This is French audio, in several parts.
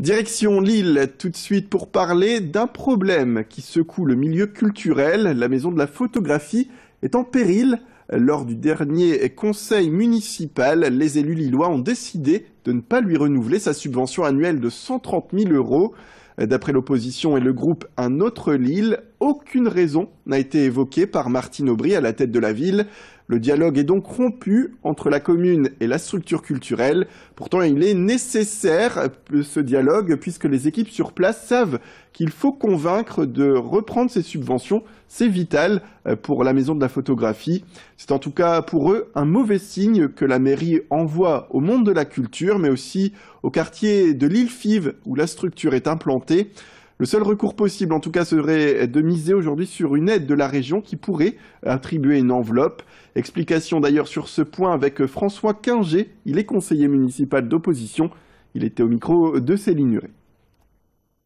Direction Lille, tout de suite pour parler d'un problème qui secoue le milieu culturel. La maison de la photographie est en péril. Lors du dernier conseil municipal, les élus lillois ont décidé de ne pas lui renouveler sa subvention annuelle de 130 000 €. D'après l'opposition et le groupe Un autre Lille, aucune raison n'a été évoquée par Martine Aubry à la tête de la ville. Le dialogue est donc rompu entre la commune et la structure culturelle. Pourtant, il est nécessaire, ce dialogue, puisque les équipes sur place savent qu'il faut convaincre de reprendre ces subventions. C'est vital pour la maison de la photographie. C'est en tout cas pour eux un mauvais signe que la mairie envoie au monde de la culture, mais aussi au quartier de l'Île-Five où la structure est implantée. Le seul recours possible, en tout cas, serait de miser aujourd'hui sur une aide de la région qui pourrait attribuer une enveloppe. Explication d'ailleurs sur ce point avec François Quinger, il est conseiller municipal d'opposition. Il était au micro de Céline Nuret.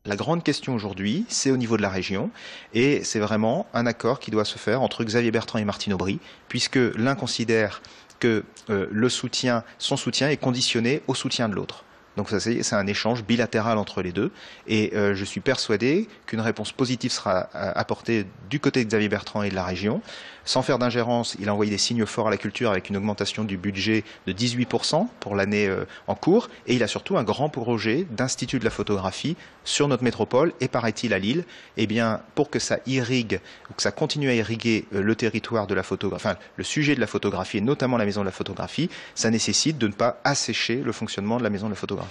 La grande question aujourd'hui, c'est au niveau de la région, et c'est vraiment un accord qui doit se faire entre Xavier Bertrand et Martine Aubry, puisque l'un considère que son soutien est conditionné au soutien de l'autre. Donc ça, c'est un échange bilatéral entre les deux, et je suis persuadé qu'une réponse positive sera apportée du côté de Xavier Bertrand et de la région. Sans faire d'ingérence, il a envoyé des signes forts à la culture avec une augmentation du budget de 18% pour l'année en cours, et il a surtout un grand projet d'institut de la photographie sur notre métropole, et paraît-il à Lille, eh bien, pour que ça irrigue, ou que ça continue à irriguer le territoire de la photographie, enfin le sujet de la photographie, et notamment la maison de la photographie, ça nécessite de ne pas assécher le fonctionnement de la maison de la photographie.